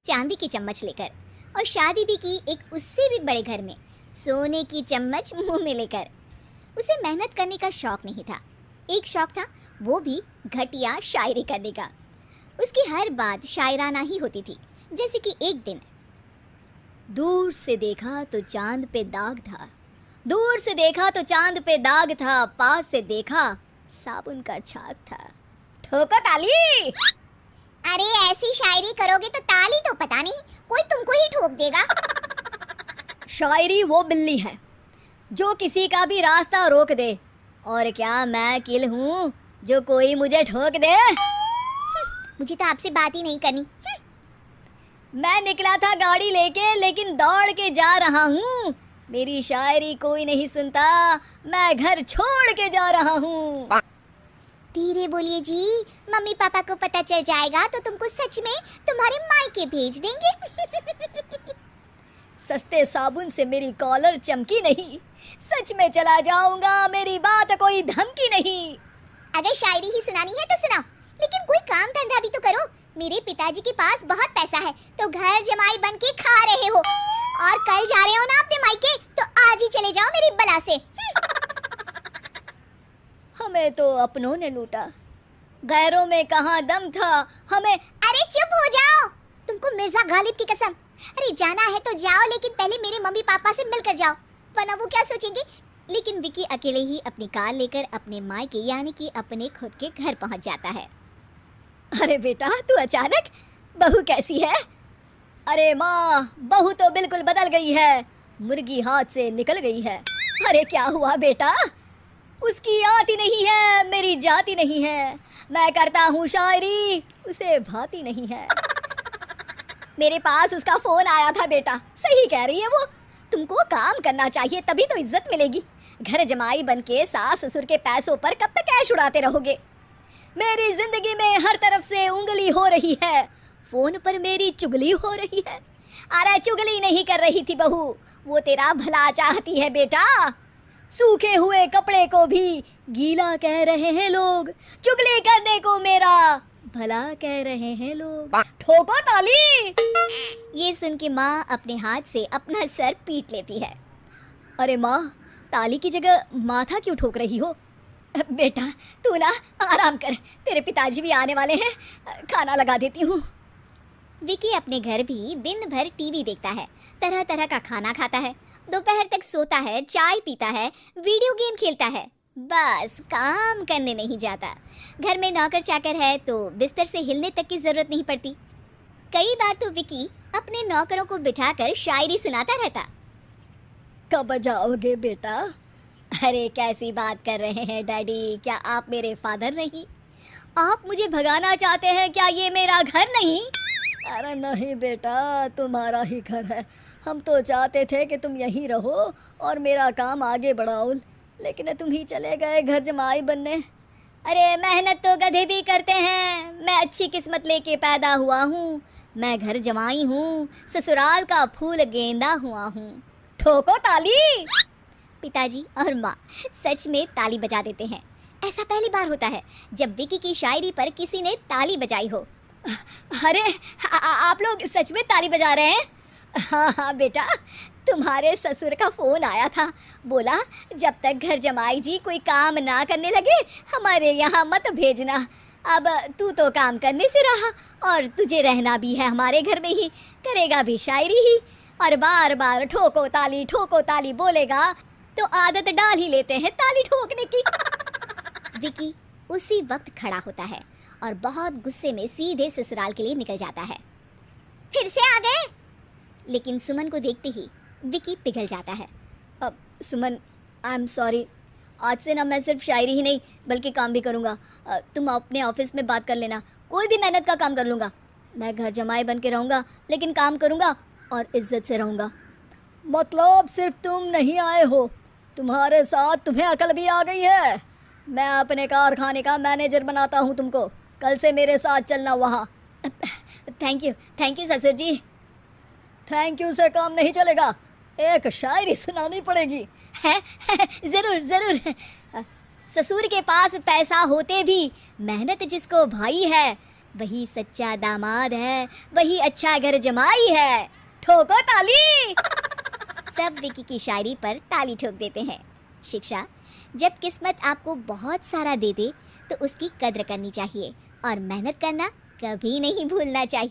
चांदी की चम्मच लेकर और शादी भी की एक उससे भी बड़े घर में सोने की चम्मच मुंह में लेकर। उसे मेहनत करने का शौक नहीं था, एक शौक था वो भी घटिया शायरी करने का। उसकी हर बात शायराना ही होती थी। जैसे कि एक दिन, दूर से देखा तो चांद पे दाग था, दूर से देखा तो चांद पे दाग था, पास से देखा साबुन का छाग था। ठोको ताली। अरे ऐसी शायरी करोगे तो ताली तो पता नहीं, कोई तुमको ही ठोक देगा। शायरी वो बिल्ली है जो किसी का भी रास्ता रोक दे, और क्या मैं किल हूँ जो कोई मुझे ठोक दे। मुझे तो आपसे बात ही नहीं करनी। मैं निकला था गाड़ी लेके, लेकिन दौड़ के जा रहा हूँ। मेरी शायरी कोई नहीं सुनता, मैं घर छोड़ के जा रहा हूँ। धीरे बोलिए जी, मम्मी पापा को पता चल जाएगा तो तुमको सच में तुम्हारे मायके भेज देंगे। सस्ते साबुन से मेरी कॉलर चमकी नहीं, सच में चला जाऊंगा, मेरी बात कोई धमकी नहीं। अगर शायरी ही सुनानी है तो सुनाओ, लेकिन कोई काम धंधा भी तो करो। मेरे पिताजी के पास बहुत पैसा है तो घर जमाई बन के खा रहे हो, और कल जा रहे हो ना अपने मायके तो आज ही चले जाओ मेरी बला से। हमें तो अपनों ने लूटा, गैरों में कहाँ दम था हमें। अरे चुप हो जाओ, तुमको मिर्जा गालिब की कसम। अरे जाना है तो जाओ, लेकिन पहले मेरे मम्मी पापा से मिलकर जाओ, वरना वो क्या सोचेंगे। लेकिन विकी अकेले ही अपनी कार लेकर अपने मायके यानी कि अपने खुद के घर पहुंच जाता है। अरे बेटा, तू अचानक, बहू कैसी है? अरे माँ, बहू तो बिल्कुल बदल गई है, मुर्गी हाथ से निकल गई है। अरे क्या हुआ बेटा? उसकी आती नहीं है, मेरी जाती नहीं है, मैं करता हूँ शायरी, उसे भाती नहीं है। मेरे पास उसका फोन आया था बेटा, सही कह रही है वो, तुमको काम करना चाहिए तभी तो इज्जत मिलेगी। घर जमाई बन के सास ससुर के पैसों पर कब तक ऐश उड़ाते रहोगे? मेरी जिंदगी में हर तरफ से उंगली हो रही है, फोन पर मेरी चुगली हो रही है। अरे चुगली नहीं कर रही थी बहू, वो तेरा भला चाहती है बेटा। सूखे हुए कपड़े को भी गीला कह रहे हैं लोग, चुगली करने को मेरा भला कह रहे हैं लोग। ठोको ताली। ये सुन के माँ अपने हाथ से अपना सर पीट लेती है। अरे माँ, ताली की जगह माथा क्यों ठोक रही हो? बेटा तू ना आराम कर, तेरे पिताजी भी आने वाले हैं, खाना लगा देती हूँ। विकी अपने घर भी दिन भर टीवी देखता है, तरह तरह का खाना खाता है, दोपहर तक सोता है, चाय पीता है, वीडियो गेम खेलता है, बस काम करने नहीं जाता। घर में नौकर चाकर है तो बिस्तर से हिलने तक की जरूरत नहीं पड़ती। कई बार तो विकी अपने नौकरों को बिठाकर शायरी सुनाता रहता। कब जाओगे बेटा? अरे कैसी बात कर रहे हैं डैडी, क्या आप मेरे फादर नहीं? आप मुझे भगाना चाहते हैं क्या? ये मेरा घर नहीं। अरे नहीं बेटा, तुम्हारा ही घर है, हम तो चाहते थे कि तुम यहीं रहो और मेरा काम आगे बढ़ाओ, लेकिन तुम ही चले गए घर जमाई बनने। अरे मेहनत तो गधे भी करते हैं, मैं अच्छी किस्मत लेके पैदा हुआ हूँ, मैं घर जमाई हूँ, ससुराल का फूल गेंदा हुआ हूँ। ठोको ताली। पिताजी और माँ सच में ताली बजा देते हैं। ऐसा पहली बार होता है जब विकी की शायरी पर किसी ने ताली बजाई हो। अरे आप लोग सच में ताली बजा रहे हैं? हाँ हाँ बेटा, तुम्हारे ससुर का फ़ोन आया था, बोला जब तक घर जमाई जी कोई काम ना करने लगे हमारे यहाँ मत भेजना। अब तू तो काम करने से रहा और तुझे रहना भी है हमारे घर में ही, करेगा भी शायरी ही, और बार बार ठोको ताली बोलेगा तो आदत डाल ही लेते हैं ताली ठोकने की। विकी उसी वक्त खड़ा होता है और बहुत गुस्से में सीधे ससुराल के लिए निकल जाता है। फिर से आ गए? लेकिन सुमन को देखते ही विकी पिघल जाता है। अब सुमन, आई एम सॉरी, आज से ना मैं सिर्फ शायरी ही नहीं बल्कि काम भी करूँगा। तुम अपने ऑफिस में बात कर लेना, कोई भी मेहनत का काम कर लूँगा। मैं घर जमाई बन के रहूँगा, लेकिन काम करूँगा और इज्जत से रहूँगा। मतलब सिर्फ तुम नहीं आए हो, तुम्हारे साथ तुम्हें अकल भी आ गई है। मैं अपने कारखाने का मैनेजर बनाता हूँ तुमको, कल से मेरे साथ चलना वहाँ। थैंक यू ससुर जी। थैंक यू से काम नहीं चलेगा, एक शायरी सुनानी पड़ेगी। है जरूर। ससुर के पास पैसा होते भी मेहनत जिसको भाई है, वही सच्चा दामाद है, वही अच्छा घर जमाई है। ठोको ताली। सब विकी की शायरी पर ताली ठोक देते हैं। शिक्षा, जब किस्मत आपको बहुत सारा दे दे तो उसकी कद्र करनी चाहिए और मेहनत करना कभी नहीं भूलना चाहिए।